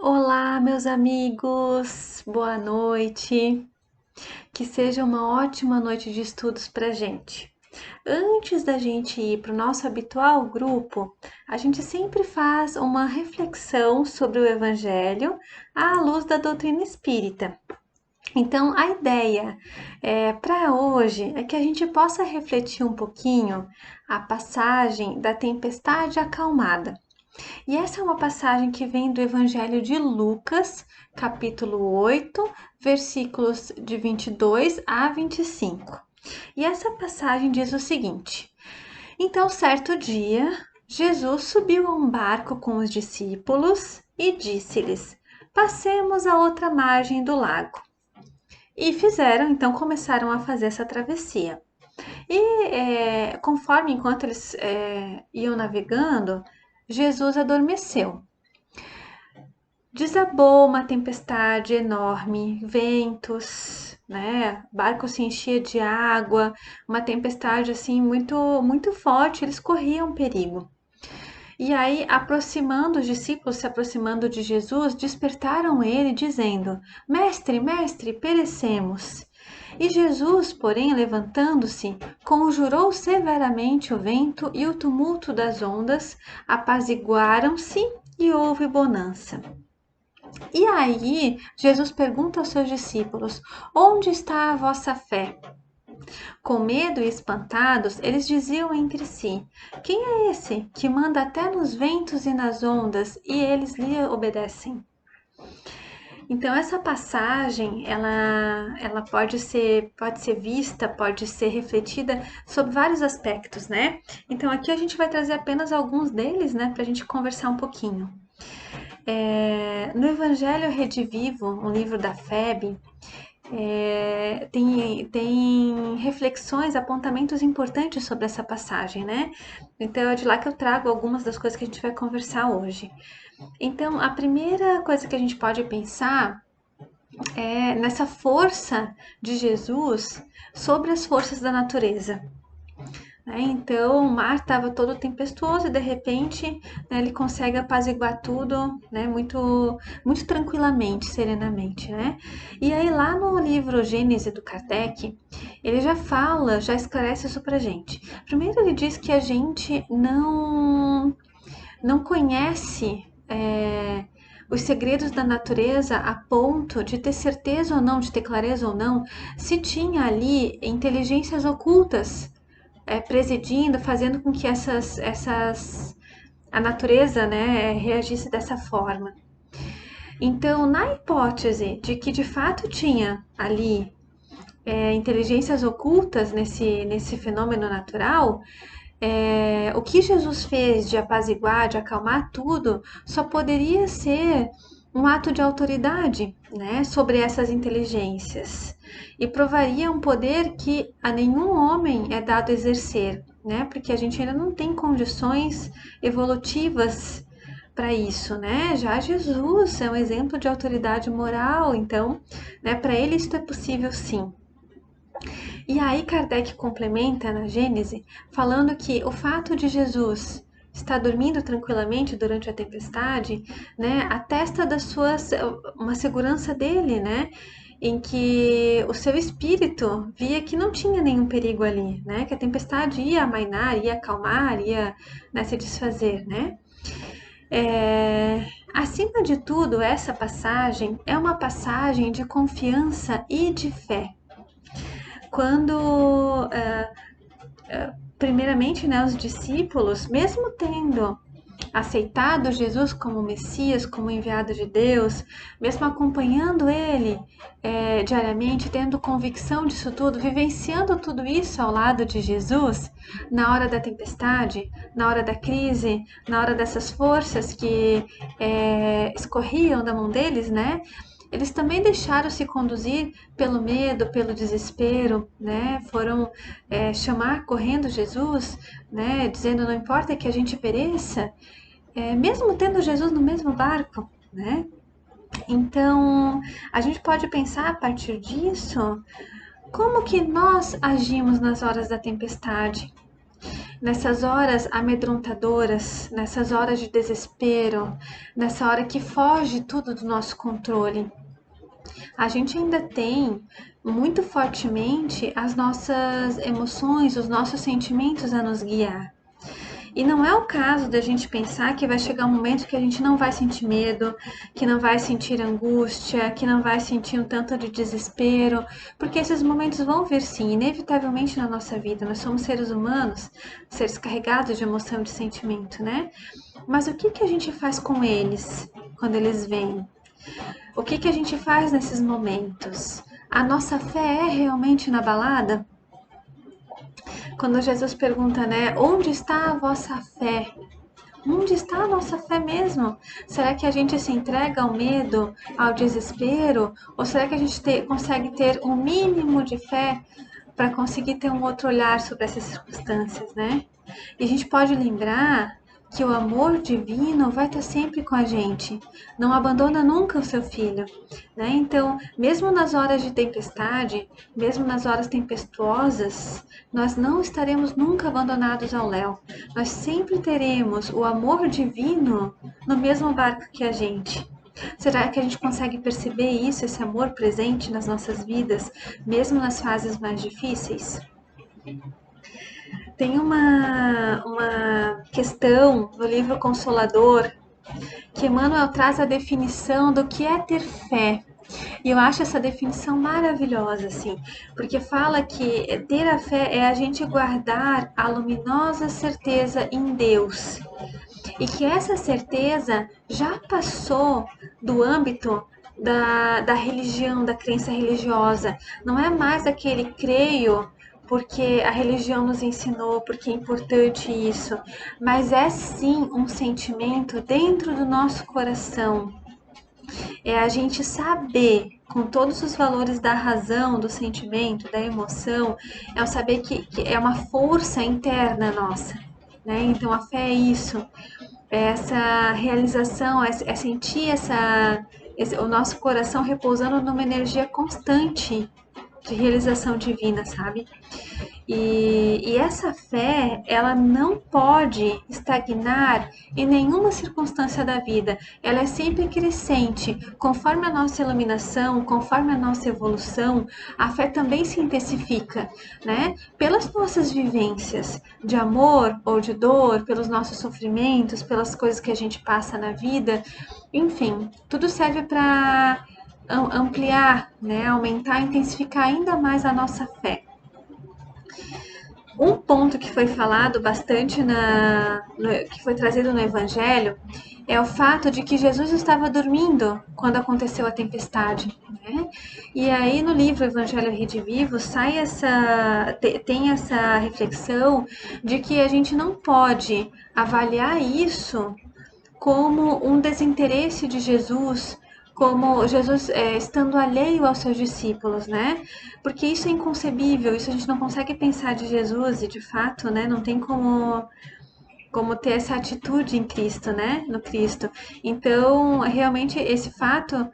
Olá, meus amigos, boa noite. Que seja uma ótima noite de estudos para gente. Antes da gente ir para o nosso habitual grupo, a gente sempre faz uma reflexão sobre o Evangelho à luz da doutrina espírita. Então, a ideia para hoje é que a gente possa refletir um pouquinho a passagem da tempestade acalmada. E essa é uma passagem que vem do Evangelho de Lucas, capítulo 8, versículos de 22 a 25. E essa passagem diz o seguinte: Então, certo dia, Jesus subiu a um barco com os discípulos e disse-lhes: Passemos à outra margem do lago. E fizeram, então começaram a fazer essa travessia. E conforme enquanto eles iam navegando, Jesus adormeceu. Desabou uma tempestade enorme, ventos, né? O barco se enchia de água, uma tempestade assim muito forte, eles corriam perigo. E aí, aproximando os discípulos, se aproximando de Jesus, despertaram ele, dizendo: Mestre, mestre, perecemos. E Jesus, porém, levantando-se, conjurou severamente o vento e o tumulto das ondas, apaziguaram-se e houve bonança. E aí, Jesus pergunta aos seus discípulos: Onde está a vossa fé? Com medo e espantados, eles diziam entre si: Quem é esse que manda até nos ventos e nas ondas e eles lhe obedecem? Então essa passagem, ela pode ser vista, pode ser refletida sobre vários aspectos, né? Então aqui a gente vai trazer apenas alguns deles, né, para a gente conversar um pouquinho. No Evangelho Redivivo, um livro da FEB, tem reflexões, apontamentos importantes sobre essa passagem, né? Então é de lá que eu trago algumas das coisas que a gente vai conversar hoje. Então, a primeira coisa que a gente pode pensar é nessa força de Jesus sobre as forças da natureza. Então, o mar estava todo tempestuoso e de repente, né, ele consegue apaziguar tudo, né, muito tranquilamente, serenamente, né? E aí lá no livro Gênese do Kardec, ele já fala, já esclarece isso pra gente. Primeiro ele diz que a gente não conhece os segredos da natureza a ponto de ter certeza ou não, de ter clareza ou não, se tinha ali inteligências ocultas presidindo, fazendo com que a natureza, né, reagisse dessa forma. Então, na hipótese de que de fato tinha ali inteligências ocultas nesse fenômeno natural, o que Jesus fez de apaziguar, de acalmar tudo, só poderia ser um ato de autoridade, né, sobre essas inteligências e provaria um poder que a nenhum homem é dado exercer, né, porque a gente ainda não tem condições evolutivas para isso, né? Já Jesus é um exemplo de autoridade moral, então, né, para ele isso é possível sim. E aí Kardec complementa na Gênese, falando que o fato de Jesus estar dormindo tranquilamente durante a tempestade, né, atesta uma segurança dele, né, em que o seu espírito via que não tinha nenhum perigo ali, né, que a tempestade ia amainar, ia acalmar, ia, né, se desfazer, né. Acima de tudo, essa passagem é uma passagem de confiança e de fé. Quando primeiramente, né, os discípulos, mesmo tendo aceitado Jesus como Messias, como enviado de Deus, mesmo acompanhando ele diariamente, tendo convicção disso tudo, vivenciando tudo isso ao lado de Jesus, na hora da tempestade, na hora da crise, na hora dessas forças que escorriam da mão deles, né? Eles também deixaram se conduzir pelo medo, pelo desespero, né? Foram chamar correndo Jesus, né? Dizendo não importa que a gente pereça, mesmo tendo Jesus no mesmo barco, né? Então a gente pode pensar a partir disso como que nós agimos nas horas da tempestade, Nessas horas amedrontadoras, nessas horas de desespero, nessa hora que foge tudo do nosso controle, a gente ainda tem muito fortemente as nossas emoções, os nossos sentimentos a nos guiar. E não é o caso da gente pensar que vai chegar um momento que a gente não vai sentir medo, que não vai sentir angústia, que não vai sentir um tanto de desespero, porque esses momentos vão vir sim, inevitavelmente na nossa vida. Nós somos seres humanos, seres carregados de emoção e de sentimento, né? Mas o que que a gente faz com eles quando eles vêm? O que que a gente faz nesses momentos? A nossa fé é realmente inabalada? Quando Jesus pergunta, né, onde está a vossa fé? Onde está a nossa fé mesmo? Será que a gente se entrega ao medo, ao desespero? Ou será que a gente consegue ter um mínimo de fé para conseguir ter um outro olhar sobre essas circunstâncias, né? E a gente pode lembrar que o amor divino vai estar sempre com a gente, não abandona nunca o seu filho, né? Então, mesmo nas horas de tempestade, mesmo nas horas tempestuosas, nós não estaremos nunca abandonados ao léu. Nós sempre teremos o amor divino no mesmo barco que a gente. Será que a gente consegue perceber isso, esse amor presente nas nossas vidas, mesmo nas fases mais difíceis? Tem uma questão no livro Consolador que Emmanuel traz a definição do que é ter fé. E eu acho essa definição maravilhosa, assim, porque fala que ter a fé é a gente guardar a luminosa certeza em Deus. E que essa certeza já passou do âmbito da religião, da crença religiosa. Não é mais aquele creio porque a religião nos ensinou, porque é importante isso, mas é sim um sentimento dentro do nosso coração. É a gente saber, com todos os valores da razão, do sentimento, da emoção, é o saber que é uma força interna nossa, né? Então a fé é isso, é essa realização, é sentir o nosso coração repousando numa energia constante de realização divina, sabe? E essa fé, ela não pode estagnar em nenhuma circunstância da vida. Ela é sempre crescente. Conforme a nossa iluminação, conforme a nossa evolução, a fé também se intensifica, né? Pelas nossas vivências de amor ou de dor, pelos nossos sofrimentos, pelas coisas que a gente passa na vida. Enfim, tudo serve para ampliar, né? Aumentar, intensificar ainda mais a nossa fé. Um ponto que foi falado bastante que foi trazido no Evangelho é o fato de que Jesus estava dormindo quando aconteceu a tempestade, né? E aí no livro Evangelho Rede Vivo tem essa reflexão de que a gente não pode avaliar isso como um desinteresse de Jesus, como Jesus estando alheio aos seus discípulos, né? Porque isso é inconcebível, isso a gente não consegue pensar de Jesus e de fato, né? Não tem como ter essa atitude em Cristo, né? No Cristo. Então, realmente, esse fato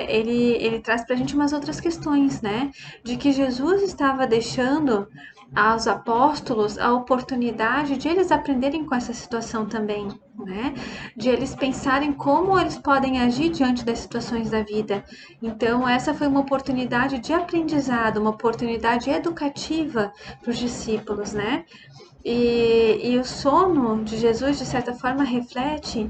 ele traz para a gente umas outras questões, né? De que Jesus estava deixando aos apóstolos a oportunidade de eles aprenderem com essa situação também, né? De eles pensarem como eles podem agir diante das situações da vida. Então, essa foi uma oportunidade de aprendizado, uma oportunidade educativa para os discípulos, né? E o sono de Jesus, de certa forma, reflete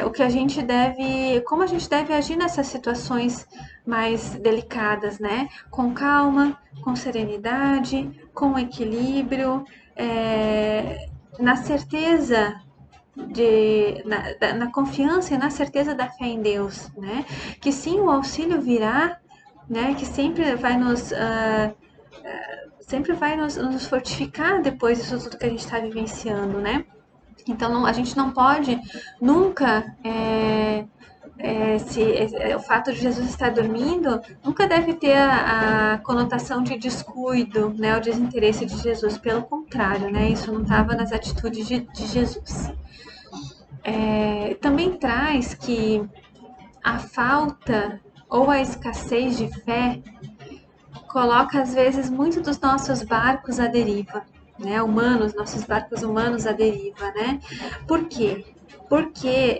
o que a gente deve, como a gente deve agir nessas situações mais delicadas, né? Com calma, com serenidade, com equilíbrio, na certeza na confiança e na certeza da fé em Deus, né? Que sim, o auxílio virá, né? Que sempre vai nos fortificar depois disso tudo que a gente está vivenciando, né? Então a gente não pode nunca o fato de Jesus estar dormindo nunca deve ter a conotação de descuido, né, o desinteresse de Jesus. Pelo contrário, né, isso não estava nas atitudes de Jesus. Também traz que a falta ou a escassez de fé coloca às vezes muito dos nossos barcos à deriva. né? Humanos, nossos barcos humanos à deriva, né? Por quê? Porque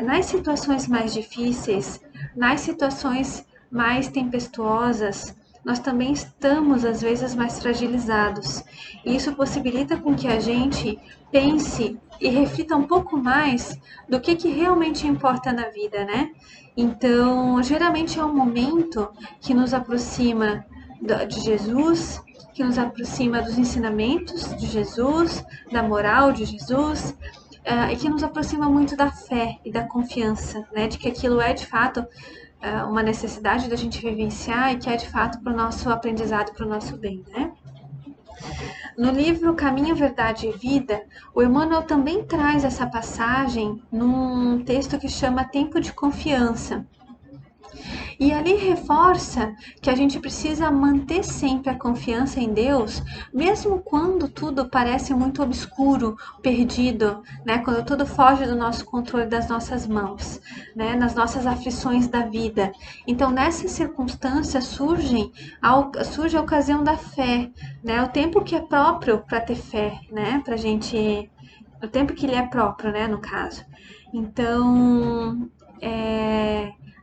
nas situações mais difíceis, nas situações mais tempestuosas, nós também estamos às vezes mais fragilizados. E isso possibilita com que a gente pense e reflita um pouco mais do que realmente importa na vida, né? Então, geralmente é um momento que nos aproxima de Jesus, que nos aproxima dos ensinamentos de Jesus, da moral de Jesus, e que nos aproxima muito da fé e da confiança, né, de que aquilo é de fato uma necessidade da gente vivenciar e que é de fato para o nosso aprendizado, para o nosso bem, né? No livro Caminho, Verdade e Vida, o Emmanuel também traz essa passagem num texto que chama Tempo de Confiança. E ali reforça que a gente precisa manter sempre a confiança em Deus, mesmo quando tudo parece muito obscuro, perdido, né? Quando tudo foge do nosso controle, das nossas mãos, né? Nas nossas aflições da vida. Então, nessas circunstâncias surge a ocasião da fé, né? O tempo que é próprio para ter fé, né? Pra gente, o tempo que ele é próprio, né? No caso. Então,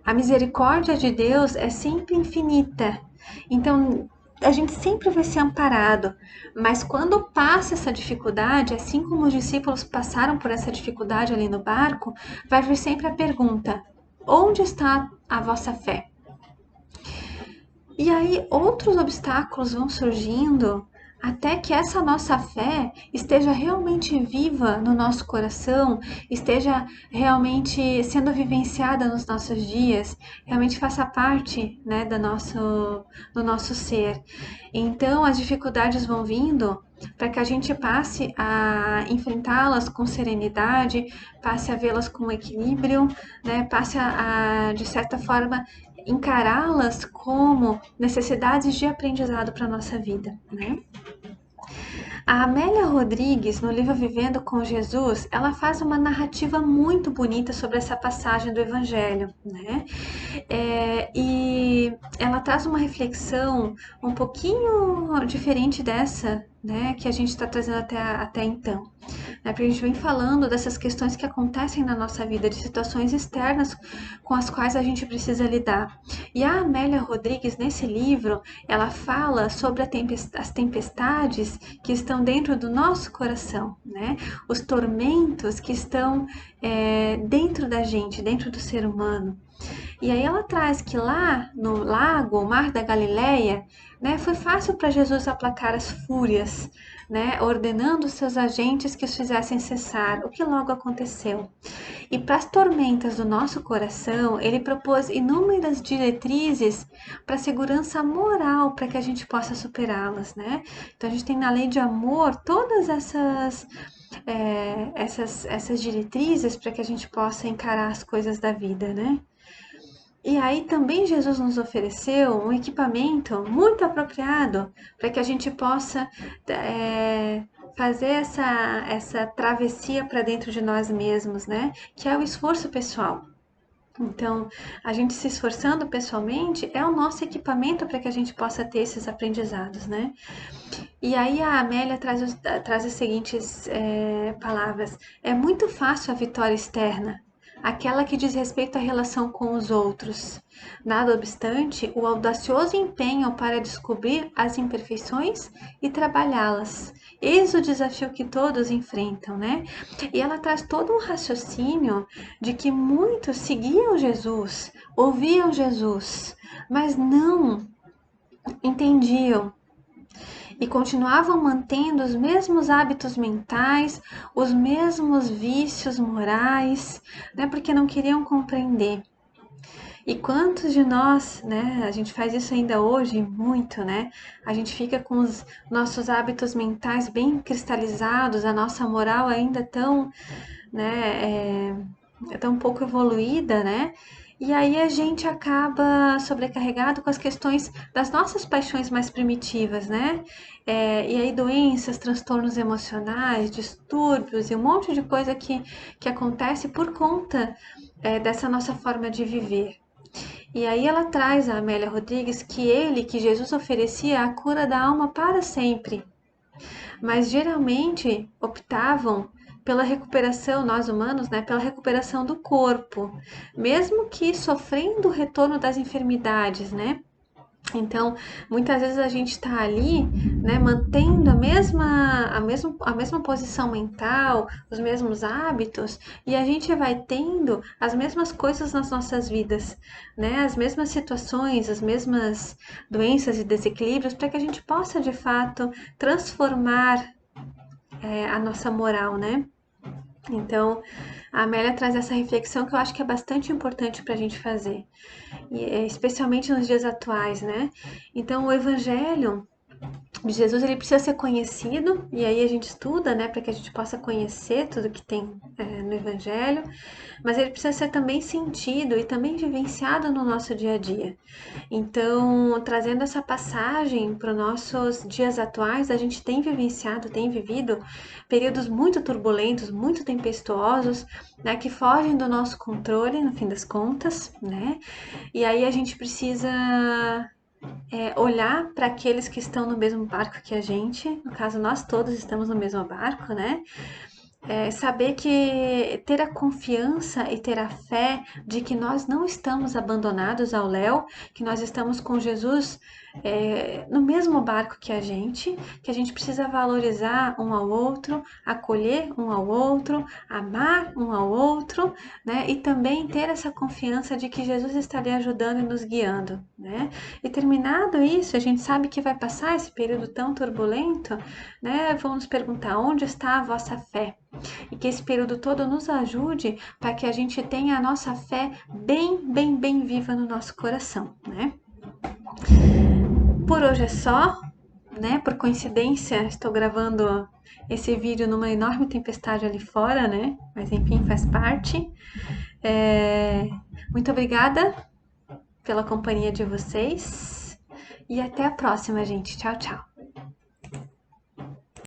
a misericórdia de Deus é sempre infinita. Então, a gente sempre vai ser amparado. Mas quando passa essa dificuldade, assim como os discípulos passaram por essa dificuldade ali no barco, vai vir sempre a pergunta: onde está a vossa fé? E aí outros obstáculos vão surgindo até que essa nossa fé esteja realmente viva no nosso coração, esteja realmente sendo vivenciada nos nossos dias, realmente faça parte, né, do nosso ser. Então as dificuldades vão vindo para que a gente passe a enfrentá-las com serenidade, passe a vê-las com equilíbrio, né, passe de certa forma, encará-las como necessidades de aprendizado para a nossa vida, né? A Amélia Rodrigues, no livro Vivendo com Jesus, ela faz uma narrativa muito bonita sobre essa passagem do Evangelho, né? E ela traz uma reflexão um pouquinho diferente dessa, né, que a gente está trazendo até então. Né? Porque a gente vem falando dessas questões que acontecem na nossa vida, de situações externas com as quais a gente precisa lidar. E a Amélia Rodrigues, nesse livro, ela fala sobre as tempestades que estão dentro do nosso coração, né? Os tormentos que estão dentro da gente, dentro do ser humano. E aí ela traz que lá no lago, o Mar da Galileia, né, foi fácil para Jesus aplacar as fúrias, né, ordenando seus agentes que os fizessem cessar, o que logo aconteceu. E para as tormentas do nosso coração, ele propôs inúmeras diretrizes para a segurança moral, para que a gente possa superá-las, né? Então a gente tem na lei de amor todas essas diretrizes para que a gente possa encarar as coisas da vida, né? E aí também Jesus nos ofereceu um equipamento muito apropriado para que a gente possa fazer essa travessia para dentro de nós mesmos, né? Que é o esforço pessoal. Então, a gente se esforçando pessoalmente é o nosso equipamento para que a gente possa ter esses aprendizados, né? E aí a Amélia traz as seguintes palavras: é muito fácil a vitória externa, aquela que diz respeito à relação com os outros. Nada obstante, o audacioso empenho para descobrir as imperfeições e trabalhá-las. Eis o desafio que todos enfrentam, né? E ela traz todo um raciocínio de que muitos seguiam Jesus, ouviam Jesus, mas não entendiam e continuavam mantendo os mesmos hábitos mentais, os mesmos vícios morais, né, porque não queriam compreender. E quantos de nós, né, a gente faz isso ainda hoje muito, né? A gente fica com os nossos hábitos mentais bem cristalizados, a nossa moral ainda tão, né, tão pouco evoluída, né? E aí a gente acaba sobrecarregado com as questões das nossas paixões mais primitivas, né? E aí doenças, transtornos emocionais, distúrbios e um monte de coisa que acontece por conta dessa nossa forma de viver. E aí ela traz a Amélia Rodrigues que Jesus oferecia a cura da alma para sempre. mas geralmente optavam pela recuperação, nós humanos, né, pela recuperação do corpo, mesmo que sofrendo o retorno das enfermidades, né? Então, muitas vezes a gente está ali, né, mantendo a mesma posição mental, os mesmos hábitos, e a gente vai tendo as mesmas coisas nas nossas vidas, né, as mesmas situações, as mesmas doenças e desequilíbrios, para que a gente possa, de fato, transformar a nossa moral, né? Então, a Amélia traz essa reflexão que eu acho que é bastante importante para a gente fazer, e, especialmente nos dias atuais, né? Então, o Evangelho Jesus, ele precisa ser conhecido, e aí a gente estuda, né, para que a gente possa conhecer tudo que tem no Evangelho, mas ele precisa ser também sentido e também vivenciado no nosso dia a dia. Então, trazendo essa passagem para os nossos dias atuais, a gente tem vivenciado, tem vivido períodos muito turbulentos, muito tempestuosos, né, que fogem do nosso controle, no fim das contas, né? E aí a gente precisa olhar para aqueles que estão no mesmo barco que a gente, no caso, nós todos estamos no mesmo barco, né? Saber que ter a confiança e ter a fé de que nós não estamos abandonados ao léu, que nós estamos com Jesus no mesmo barco que a gente precisa valorizar um ao outro, acolher um ao outro, amar um ao outro, né? E também ter essa confiança de que Jesus está ali ajudando e nos guiando, né? E terminado isso, a gente sabe que vai passar esse período tão turbulento, né? Vamos nos perguntar onde está a vossa fé? E que esse período todo nos ajude para que a gente tenha a nossa fé bem, bem, bem viva no nosso coração, né? Por hoje é só, né? Por coincidência, estou gravando esse vídeo numa enorme tempestade ali fora, né? Mas enfim, faz parte. Muito obrigada pela companhia de vocês e até a próxima, gente. Tchau, tchau.